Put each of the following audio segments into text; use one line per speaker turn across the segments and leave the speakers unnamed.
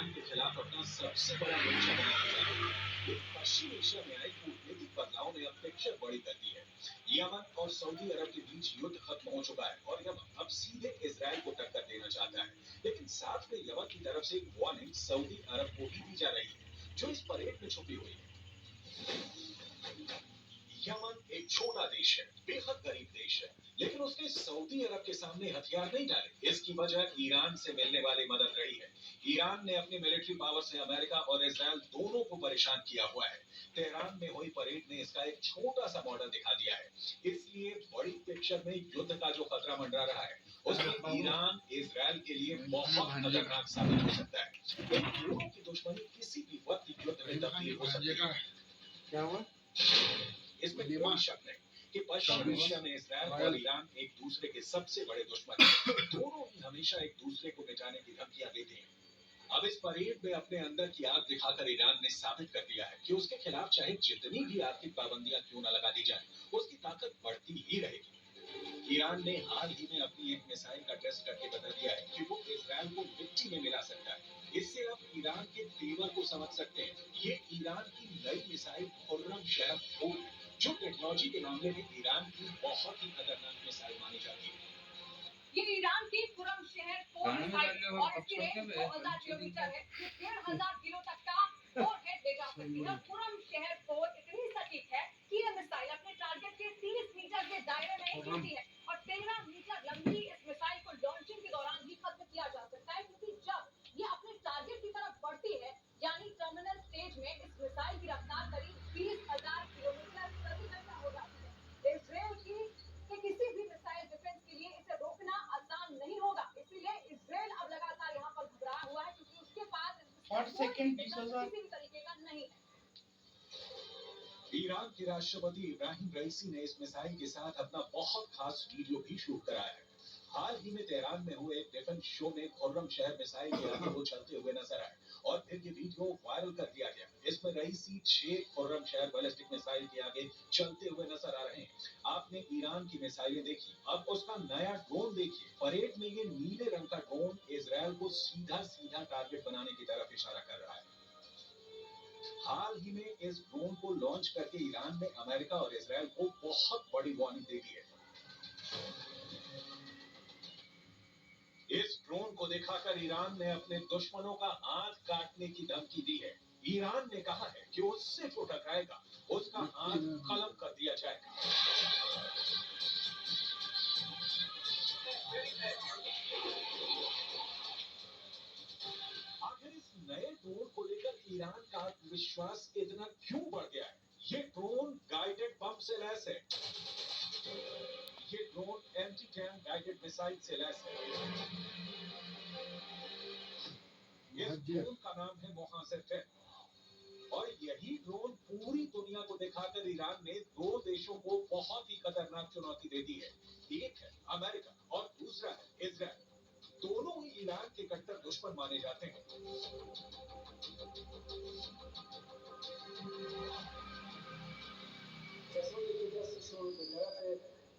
Iran के खिलाफ अपना सबसे बड़ा मोर्चा बनाना चाहते हैं। लेकिन पश्चिम एशिया में आए कूटनीतिक बदलाव ने अब पिक्चर बड़ी कर दी है। यमन और सऊदी अरब के बीच युद्ध खत्म हो चुका है और यमन अब सीधे इसराइल को टक्कर देना चाहता है। लेकिन साथ में यमन की तरफ से एक वार्निंग सऊदी अरब को भी दी जा रही है, जो इस परेड में छुपी हुई है। यमन एक छोटा देश है, बेहद गरीब देश है, लेकिन उसने सऊदी अरब के सामने हथियार नहीं डाले। इसकी वजह ईरान से मिलने वाली मदद रही है। ईरान ने अपनी मिलिट्री पावर से अमेरिका और इसराइल दोनों को परेशान किया हुआ है। तेहरान में हुई परेड ने इसका एक छोटा सा मॉडल दिखा दिया है। इसलिए बड़ी पिक्चर में युद्ध का जो खतरा मंडरा रहा है, उसमें ईरान इसराइल के लिए बहुत खतरनाक साबित हो सकता है। इन दोनों की दुश्मनी किसी भी वक्त युद्ध में तब्दील हो सकती है। क्या हुआ? इसमें कोई शक नहीं कि पश्चिम एशिया में इसराइल और ईरान एक दूसरे के सबसे बड़े दुश्मन हैं। दोनों ही हमेशा एक दूसरे को मिटाने की धमकियां देते हैं। अब इस परेड में अपने अंदर की आग दिखाकर ईरान ने साबित कर दिया है कि उसके खिलाफ चाहे जितनी भी आर्थिक पाबंदियां क्यों न लगा दी जाए, उसकी ताकत बढ़ती ही रहेगी। ईरान ने हाल ही में अपनी एक मिसाइल का टेस्ट करके बता दिया है कि वो इसराइल को मिट्टी में मिला सकता है। इससे आप ईरान के तेवर को समझ सकते हैं। ये ईरान की नई मिसाइल खुर्रम शहर 4 है, जो टेक्नोलॉजी के मामले में ईरान की बहुत ही खतरनाक मिसाइल मानी जाती है। ये ईरान की खुर्रम शहर 4 मिसाइल और इसकी रेंज 2000 किलोमीटर है। ये 1500 किलो तक का वॉरहेड ले जा सकती है। खुर्रम शहर 4 इतनी सटीक है कि ये मिसाइल अपने टारगेट के 30 मीटर के दायरे में ही गिरती है और 13 मीटर लंबी इस मिसाइल को लॉन्चिंग के दौरान ही खत्म किया जा सकता है, क्योंकि जब ये अपने टारगेट की तरफ बढ़ती है, यानी टर्मिनल स्टेज में, इस मिसाइल की रफ्तार करीब 20,000 किलोमीटर प्रति घंटा हो जाती है। इसराइल की किसी भी मिसाइल डिफेंस के लिए इसे रोकना आसान नहीं होगा। इसीलिए इसराइल अब लगातार यहाँ पर घबराया हुआ है, क्योंकि उसके पास किसी भी तरीके का नहीं है। ईरान के राष्ट्रपति इब्राहिम रईसी ने इस मिसाइल के साथ अपना बहुत खास वीडियो भी शूट कराया है। हाल ही में तेहरान में हुए एक डिफेंस शो में खुर्रम शहर मिसाइल के आगे वो चलते हुए नजर आए और फिर ये वीडियो वायरल कर दिया गया। इसमें रईसी 6 खुर्रम शहर बैलिस्टिक मिसाइल के आगे चलते हुए नजर आ रहे हैं। आपने ईरान की मिसाइलें देखी, अब उसका नया ड्रोन देखिए। परेड में ये नीले रंग का ड्रोन इसराइल को सीधा सीधा टारगेट बनाने की तरफ इशारा कर रहा है। हाल ही में इस ड्रोन को लॉन्च करके ईरान ने अमेरिका और इसराइल को बहुत बड़ी वार्निंग दे दी है। इस ड्रोन को दिखाकर ईरान ने अपने दुश्मनों का आंख काटने की धमकी दी है। ईरान ने कहा है कि उससे जो टकराएगा उसका आंख कलम कर दिया जाएगा। आखिर इस नए ड्रोन को लेकर ईरान का आत्मविश्वास इतना क्यों बढ़ गया है? ये ड्रोन गाइडेड बम से लैस है। ये drone anti tank guided missile से लैस है। इस ड्रोन का नाम है मोहाजिर 10 और यही ड्रोन पूरी दुनिया को दिखाकर ईरान ने दो देशों को बहुत ही खतरनाक चुनौती दे दी है। एक है अमेरिका और दूसरा है इजराइल। दोनों ही ईरान के कट्टर दुश्मन माने जाते हैं।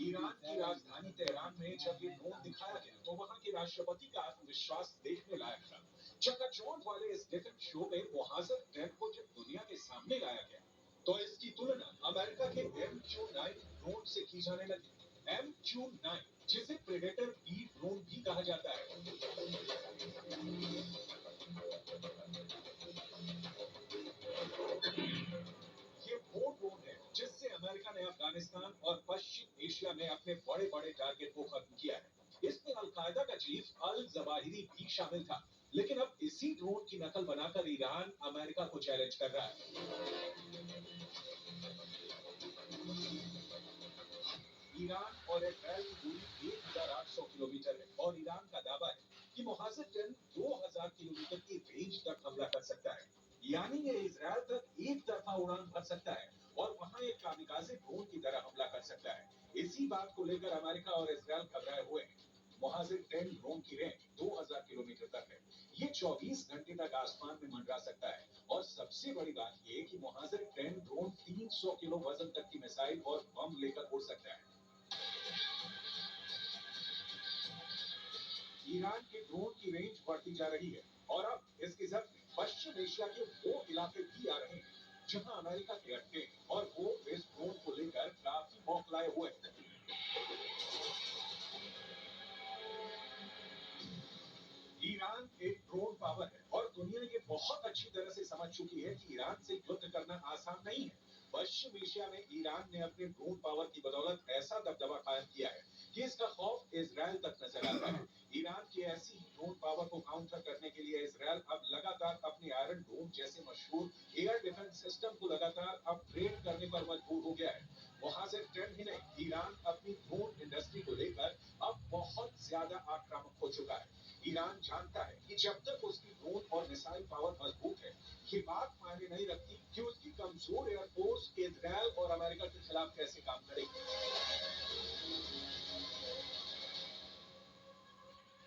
ईरान की राजधानी तेहरान में जब ये ड्रोन दिखाया गया तो वहां के राष्ट्रपति का आत्मविश्वास देखने लायक था। चकाचौंध वाले इस डिफेंस शो में मोहाजिर 10 को जब दुनिया के सामने लाया गया तो इसकी तुलना अमेरिका के MQ-9 ड्रोन से की जाने लगी। MQ-9 जिसे प्रेडेटर बी ड्रोन भी कहा जाता है। ये वो ड्रोन है जिससे अमेरिका ने अफगानिस्तान और पश्चिम एशिया में अपने बड़े बड़े टारगेट को खत्म किया है। इसमें अलकायदा का चीफ अल जवाहिरी भी शामिल था। लेकिन अब इसी ड्रोन की नकल बनाकर ईरान अमेरिका को चैलेंज कर रहा है। ईरान और इजराइल की दूरी 1800 किलोमीटर है और ईरान का दावा है कि मोहाजिर 10 2000 किलोमीटर की रेंज तक हमला कर सकता है। यानी ये इजराइल तक एक तरफा उड़ान भर सकता है और वहां एक कामिकाज़े ड्रोन की तरह हमला कर सकता है। इसी बात को लेकर अमेरिका और इजराइल घबराए हुए हैं। मुहाजिर 10 ड्रोन की रेंज 2000 किलोमीटर तक है। ये 24 घंटे तक आसमान में मंडरा सकता है। और सबसे बड़ी बात ये कि मुहाजिर 10 ड्रोन 300 किलो वजन तक की मिसाइल और बम लेकर उड़ सकता है। ईरान के ड्रोन की रेंज बढ़ती जा रही है और अब इसकी जद में पश्चिम एशिया के वो इलाके भी आ रहे हैं जहां अमेरिका के अड्डे और वो इस ड्रोन को लेकर काफी बौखलाए हुए हैं। ईरान एक ड्रोन पावर है और दुनिया ये बहुत अच्छी तरह से समझ चुकी है कि ईरान से युद्ध करना आसान नहीं है। पश्चिम एशिया में ईरान ने अपने ड्रोन पावर की बदौलत ऐसा दबदबा कायम किया है कि इसका खौफ इसराइल तक नजर आता है। ईरान की ऐसी ही ड्रोन पावर को काउंटर करने के लिए इसराइल अब लगातार अपने आयरन डोम जैसे मशहूर एयर डिफेंस सिस्टम को लगातार अपग्रेड करने पर मजबूर हो गया है। मुहाजिर 10 ही नहीं, ईरान अपनी ड्रोन इंडस्ट्री को लेकर अब बहुत ज्यादा आक्रामक हो चुका है। ईरान जानता है कि जब तक उसकी ड्रोन और मिसाइल पावर मजबूत है, ये बात मायने नहीं रखती कि उसकी कमजोर एयरफोर्स इजरायल और अमेरिका के खिलाफ कैसे काम करेगी।